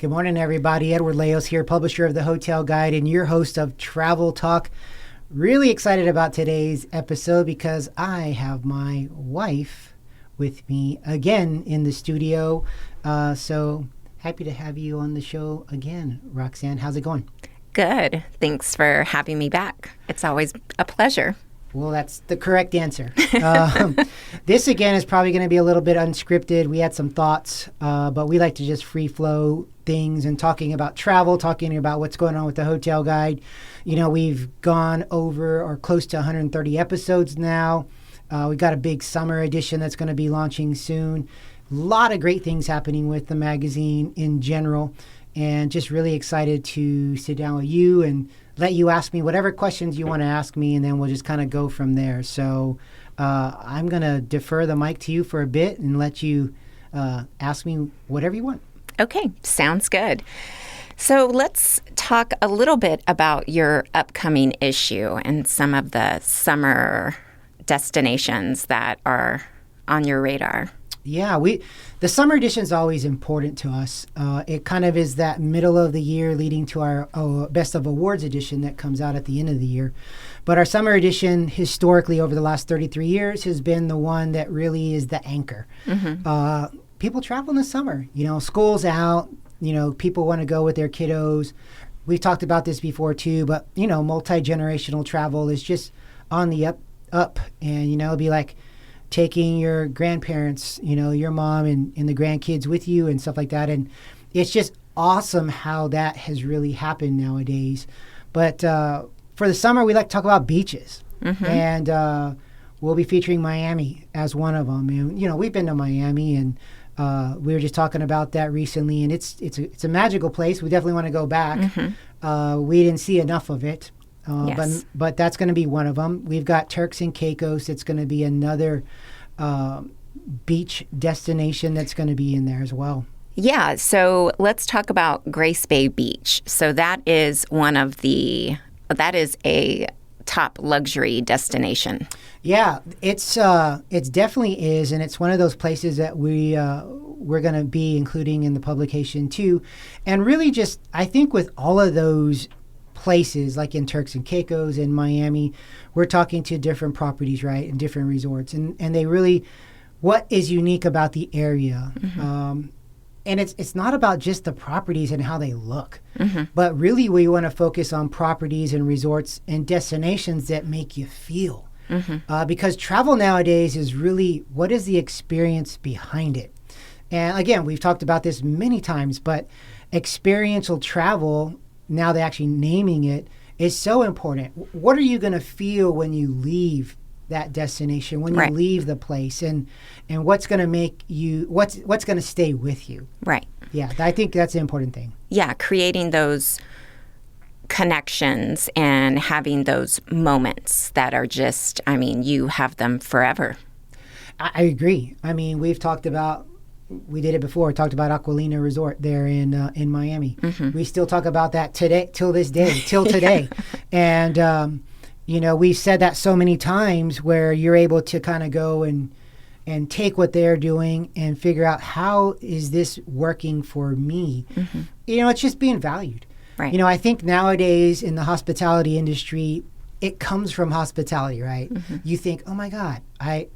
Good morning, everybody. Edward Leos here, publisher of the Hotel Guide and your host of Travel Talk. Really excited about today's episode because I have my wife with me again in the studio. So happy to have you on the show again, Roxann. How's it going? Good. Thanks for having me back. It's always a pleasure. Well, that's the correct answer. This, again, is probably going to be a little bit unscripted. We had some thoughts, but we like to just free flow things and talking about travel, talking about what's going on with the Hotel Guide. You know, we've gone over or close to 130 episodes now. We got a big summer edition that's going to be launching soon. A lot of great things happening with the magazine in general, and just really excited to sit down with you and let you ask me whatever questions you want to ask me, and then we'll just kind of go from there. So I'm going to defer the mic to you for a bit and let you ask me whatever you want. Okay, sounds good. So let's talk a little bit about your upcoming issue and some of the summer destinations that are on your radar. Yeah, the summer edition is always important to us. It kind of is that middle of the year leading to our Best of Awards edition that comes out at the end of the year. But our summer edition, historically over the last 33 years, has been the one that really is the anchor. Mm-hmm. People travel in the summer. You know, school's out. You know, people want to go with their kiddos. We've talked about this before too, but, you know, multi-generational travel is just on the up. And, you know, it'll be like taking your grandparents, you know, your mom and the grandkids with you and stuff like that. And it's just awesome how that has really happened nowadays. But for the summer, we like to talk about beaches. Mm-hmm. And we'll be featuring Miami as one of them. And, you know, we've been to Miami, and we were just talking about that recently. And it's a magical place. We definitely want to go back. Mm-hmm. We didn't see enough of it. Yes. But that's going to be one of them. We've got Turks and Caicos. It's going to be another beach destination that's going to be in there as well. Yeah, so let's talk about Grace Bay Beach. So that is a top luxury destination. Yeah, it definitely is, and it's one of those places that we're going to be including in the publication too. And really, just I think with all of those places, like in Turks and Caicos and Miami, we're talking to different properties, right, and different resorts, and they really, what is unique about the area. Mm-hmm. And it's not about just the properties and how they look, mm-hmm. but really we want to focus on properties and resorts and destinations that make you feel. Mm-hmm. Because travel nowadays is really, what is the experience behind it? And again, we've talked about this many times, but experiential travel, now they're actually naming it, is so important. What are you going to feel when you leave that destination, when you leave the place, and what's going to make you, what's going to stay with you? Right. Yeah, I think that's the important thing. Yeah, creating those connections and having those moments that are just, I mean, you have them forever. I agree. I mean, we did it before, talked about Aquilina Resort there in Miami. Mm-hmm. We still talk about that today, till today. And, you know, we've said that so many times where you're able to kind of go and take what they're doing and figure out, how is this working for me? Mm-hmm. You know, it's just being valued. Right. You know, I think nowadays in the hospitality industry, it comes from hospitality, right? Mm-hmm. You think, oh my God, I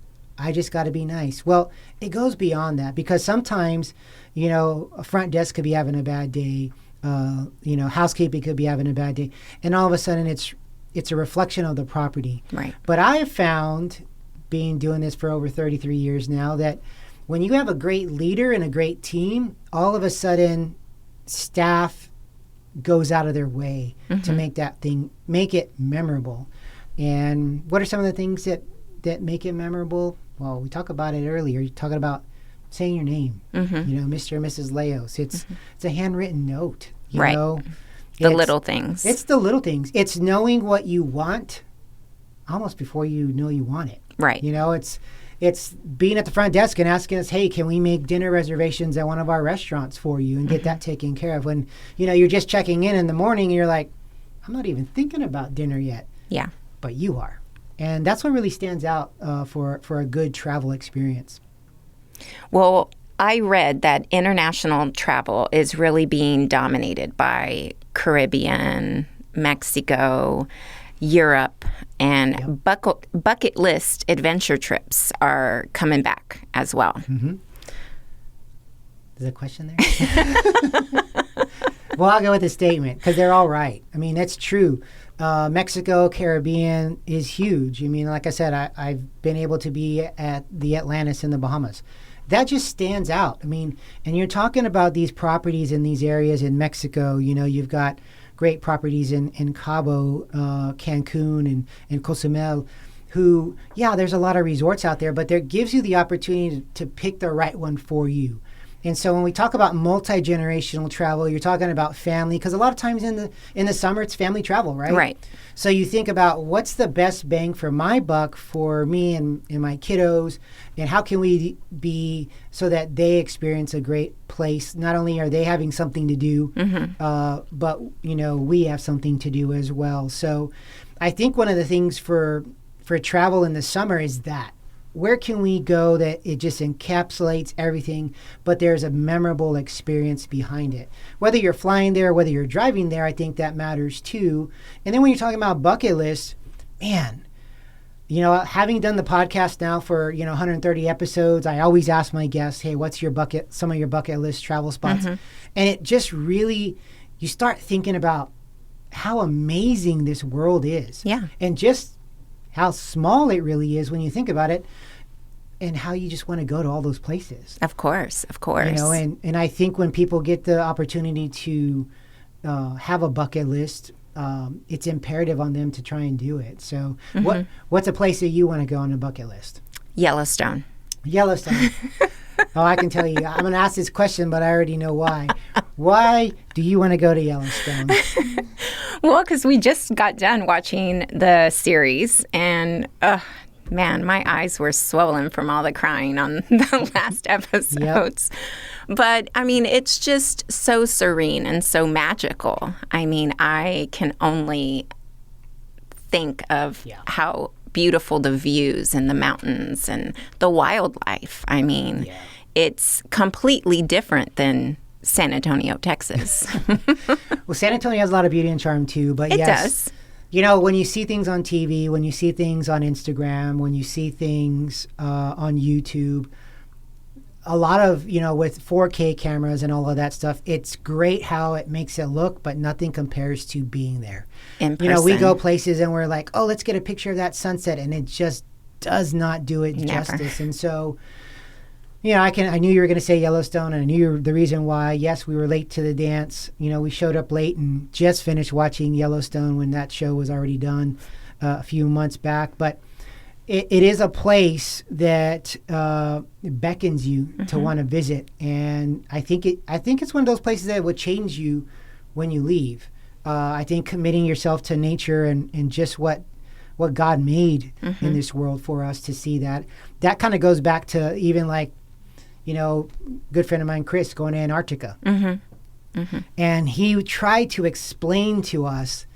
just got to be nice. Well, it goes beyond that, because sometimes, you know, a front desk could be having a bad day. You know, housekeeping could be having a bad day. And all of a sudden it's a reflection of the property. Right. But I have found, doing this for over 33 years now, that when you have a great leader and a great team, all of a sudden staff goes out of their way mm-hmm. to make it memorable. And what are some of the things that make it memorable? Well, we talked about it earlier. You're talking about saying your name, mm-hmm. you know, Mr. and Mrs. Leos. It's a handwritten note, you know. The little things. It's the little things. It's knowing what you want almost before you know you want it. Right. You know, it's being at the front desk and asking us, hey, can we make dinner reservations at one of our restaurants for you and get that taken care of? When, you know, you're just checking in the morning and you're like, I'm not even thinking about dinner yet. Yeah. But you are. And that's what really stands out for a good travel experience. Well, I read that international travel is really being dominated by Caribbean, Mexico, Europe, and bucket list adventure trips are coming back as well. Mm-hmm. There's a question there? Well, I'll go with a statement because they're all right. I mean, that's true. Mexico, Caribbean is huge. I mean, like I said, I've been able to be at the Atlantis in the Bahamas. That just stands out. I mean, and you're talking about these properties in these areas in Mexico. You know, you've got great properties in Cabo, Cancun, and Cozumel, who, yeah, there's a lot of resorts out there, but there gives you the opportunity to pick the right one for you. And so when we talk about multi-generational travel, you're talking about family, because a lot of times in the summer it's family travel, right? Right. So you think about what's the best bang for my buck for me and my kiddos, and how can we be so that they experience a great place? Not only are they having something to do, but you know, we have something to do as well. So I think one of the things for travel in the summer is that. Where can we go that it just encapsulates everything, but there's a memorable experience behind it? Whether you're flying there, whether you're driving there, I think that matters too. And then when you're talking about bucket list, man, you know, having done the podcast now for, 130 episodes, I always ask my guests, hey, what's some of your bucket list travel spots? And it just really, you start thinking about how amazing this world is. Yeah. And just how small it really is when you think about it, and how you just want to go to all those places. Of course. You know, and I think when people get the opportunity to have a bucket list, it's imperative on them to try and do it. So what's a place that you want to go on a bucket list? Yellowstone. Oh, I can tell you. I'm going to ask this question, but I already know why. Why do you want to go to Yellowstone? Well, because we just got done watching the series, and man, my eyes were swollen from all the crying on the last episodes. Yep. But, I mean, it's just so serene and so magical. I mean, I can only think of how beautiful the views and the mountains and the wildlife. I mean, it's completely different than San Antonio, Texas. Well, San Antonio has a lot of beauty and charm too, but it does. You know, when you see things on TV, when you see things on Instagram, when you see things on YouTube, a lot of, with 4K cameras and all of that stuff, it's great how it makes it look, but nothing compares to being there. In person. We go places and we're like, oh, let's get a picture of that sunset, and it just does not do it justice. And so, I knew you were going to say Yellowstone, and I knew the reason why. Yes, we were late to the dance. We showed up late and just finished watching Yellowstone when that show was already done a few months back. But it is a place that beckons you to want to visit, and I think it's one of those places that would change you when you leave. I think committing yourself to nature and just what God made in this world for us to see that kind of goes back to even like, good friend of mine, Chris, going to Antarctica. And he tried to explain to us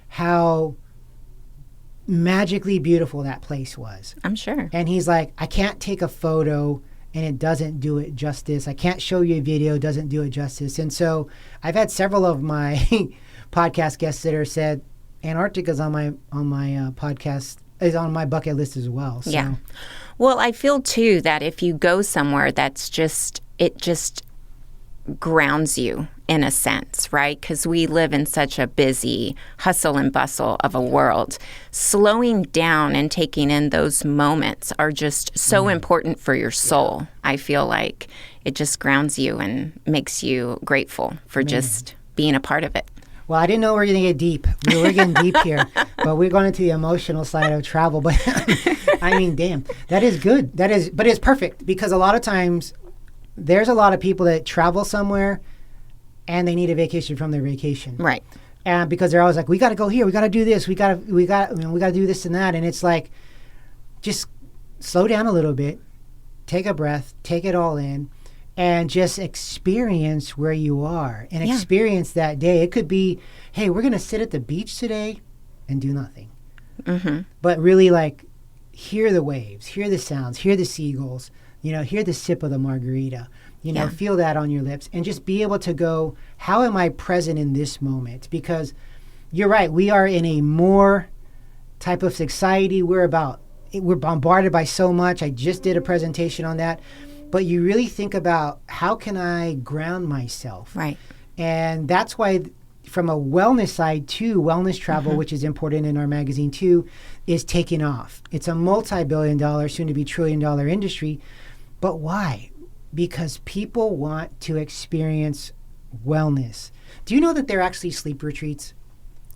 how magically beautiful that place was. I'm sure. And he's like, I can't take a photo and it doesn't do it justice. I can't show you a video, doesn't do it justice. And so I've had several of my podcast guests that are said Antarctica's on my podcast, is on my bucket list as well. So. Yeah. Well, I feel too that if you go somewhere it just grounds you in a sense, right? Because we live in such a busy hustle and bustle of a world. Slowing down and taking in those moments are just so important for your soul. I feel like it just grounds you and makes you grateful for just being a part of it. Well, I didn't know we were going to get deep. We were getting deep here, but we're going into the emotional side of travel. But I mean, damn, that is good. But it's perfect, because a lot of times there's a lot of people that travel somewhere and they need a vacation from their vacation. Right. And because they're always like, we got to go here, we got to do this, we got to do this and that. And it's like, just slow down a little bit, take a breath, take it all in, and just experience where you are and experience that day. It could be, hey, we're going to sit at the beach today and do nothing. But really, like, hear the waves, hear the sounds, hear the seagulls, hear the sip of the margarita, feel that on your lips and just be able to go, how am I present in this moment? Because you're right, we are in a more type of society. We're bombarded by so much. I just did a presentation on that. But you really think about, how can I ground myself? Right. And that's why from a wellness side too, wellness travel, which is important in our magazine too, is taking off. It's a multi-billion-dollar, soon-to-be trillion-dollar industry. But why? Because people want to experience wellness. Do you know that there are actually sleep retreats?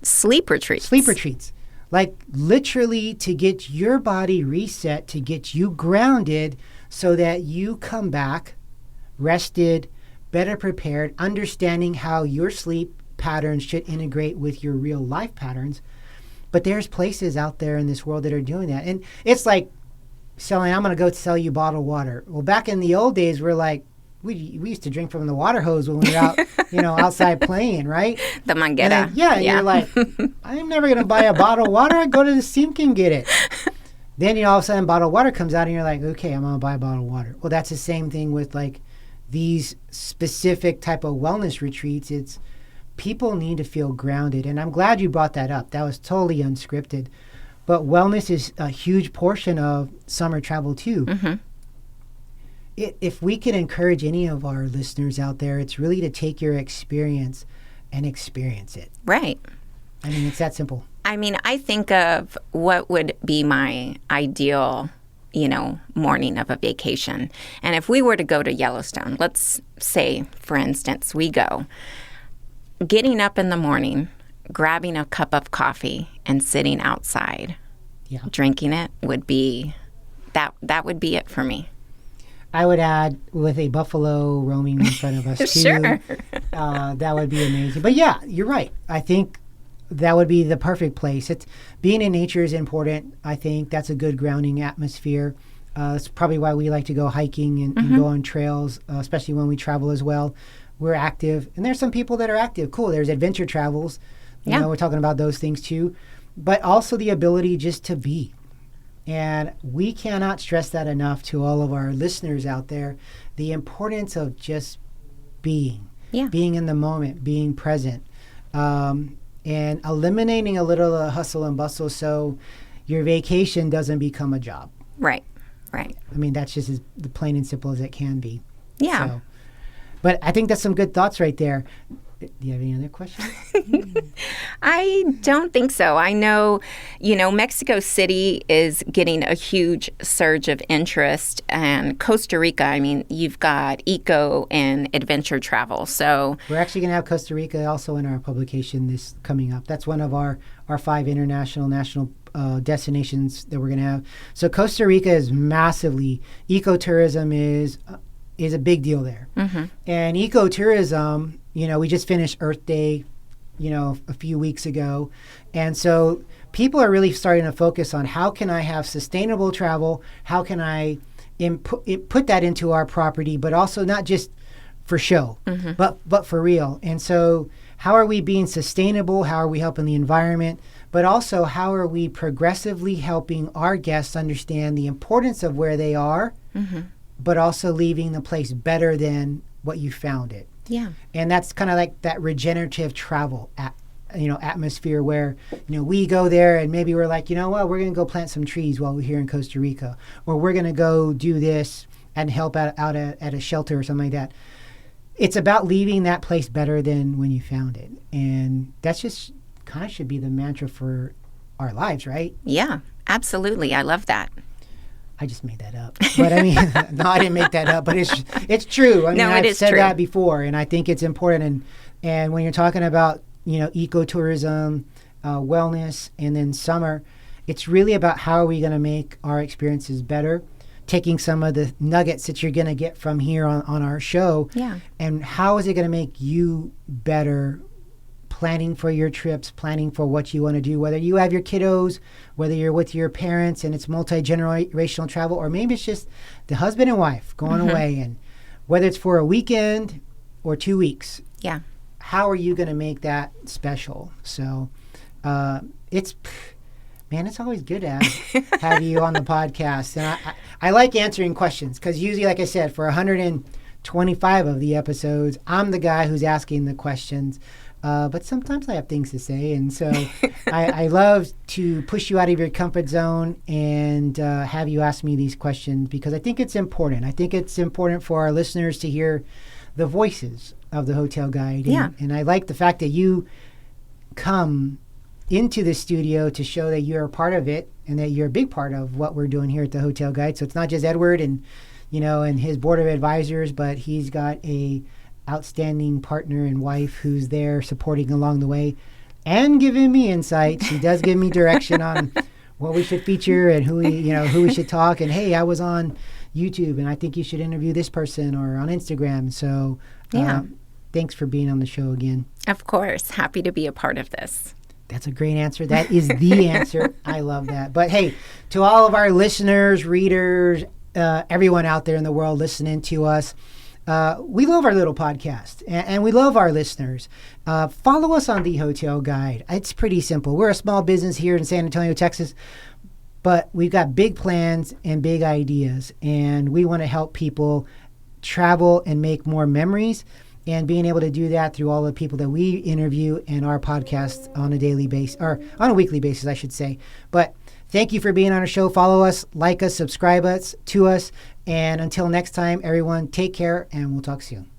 Sleep retreats? Sleep retreats. Like literally to get your body reset, to get you grounded so that you come back rested, better prepared, understanding how your sleep patterns should integrate with your real life patterns. But there's places out there in this world that are doing that. And it's like selling, I'm going to go sell you bottled water. Well, back in the old days, we're like, we used to drink from the water hose when we were out, outside playing, right? The manguera. You're like, I'm never going to buy a bottle of water. I go to the sink and get it. Then, all of a sudden, bottled water comes out and you're like, okay, I'm going to buy a bottle of water. Well, that's the same thing with like these specific type of wellness retreats. It's people need to feel grounded. And I'm glad you brought that up. That was totally unscripted. But wellness is a huge portion of summer travel too. Mm-hmm. If we can encourage any of our listeners out there, it's really to take your experience and experience it. Right. I mean, it's that simple. I mean, I think of what would be my ideal, morning of a vacation. And if we were to go to Yellowstone, let's say, for instance, we go, getting up in the morning, grabbing a cup of coffee and sitting outside, drinking it would be, that would be it for me. I would add with a buffalo roaming in front of us too. Sure. That would be amazing. But yeah, you're right. I think that would be the perfect place. It's being in nature is important. I think that's a good grounding atmosphere. It's probably why we like to go hiking and go on trails, especially when we travel as well. We're active, and there's some people that are active. Cool. There's adventure travels. We're talking about those things too, but also the ability just to be. And we cannot stress that enough to all of our listeners out there, the importance of just being in the moment, being present, and eliminating a little hustle and bustle so your vacation doesn't become a job. Right. I mean, that's just as plain and simple as it can be. Yeah. So, but I think that's some good thoughts right there. Do you have any other questions? I don't think so. I know, Mexico City is getting a huge surge of interest, and Costa Rica, I mean, you've got eco and adventure travel. So we're actually going to have Costa Rica also in our publication this coming up. That's one of our 5 national destinations that we're going to have. So Costa Rica is massively, ecotourism is a big deal there. Mm-hmm. And ecotourism, we just finished Earth Day, a few weeks ago. And so people are really starting to focus on how can I have sustainable travel? How can I put that into our property, but also not just for show, but for real. And so how are we being sustainable? How are we helping the environment? But also how are we progressively helping our guests understand the importance of where they are, but also leaving the place better than what you found it. Yeah. And that's kind of like that regenerative travel atmosphere where, we go there and maybe we're like, we're going to go plant some trees while we're here in Costa Rica, or we're going to go do this and help out at a shelter or something like that. It's about leaving that place better than when you found it. And that's just kind of should be the mantra for our lives, right? Yeah, absolutely. I love that. I just made that up. But I mean, no, I didn't make that up, but it's true. I mean, I've said that before, and I think it's important. And when you're talking about, ecotourism, wellness, and then summer, it's really about how are we going to make our experiences better, taking some of the nuggets that you're going to get from here on our show, and how is it going to make you better planning for your trips, planning for what you want to do, whether you have your kiddos, whether you're with your parents and it's multi-generational travel, or maybe it's just the husband and wife going away, and whether it's for a weekend or 2 weeks. Yeah. How are you going to make that special? So it's always good to have you on the podcast. And I like answering questions because usually, like I said, for 100 and 25 of the episodes, I'm the guy who's asking the questions. But sometimes I have things to say. And so I love to push you out of your comfort zone and have you ask me these questions because I think it's important. I think it's important for our listeners to hear the voices of the hotel guide. And I like the fact that you come into the studio to show that you're a part of it and that you're a big part of what we're doing here at the Hotel Guide. So it's not just Edward and his board of advisors, but he's got a outstanding partner and wife who's there supporting along the way and giving me insights. He does give me direction on what we should feature and who we should talk. And hey, I was on YouTube and I think you should interview this person, or on Instagram. So thanks for being on the show again. Of course. Happy to be a part of this. That's a great answer. That is the answer. I love that. But hey, to all of our listeners, readers, everyone out there in the world listening to us, we love our little podcast and we love our listeners. Follow us on The Hotel Guide. It's pretty simple. We're a small business here in San Antonio, Texas, but we've got big plans and big ideas, and we want to help people travel and make more memories, and being able to do that through all the people that we interview in our podcast on a daily basis, or on a weekly basis, I should say. But thank you for being on our show. Follow us, like us, subscribe us to us. And until next time, everyone, take care, and we'll talk soon.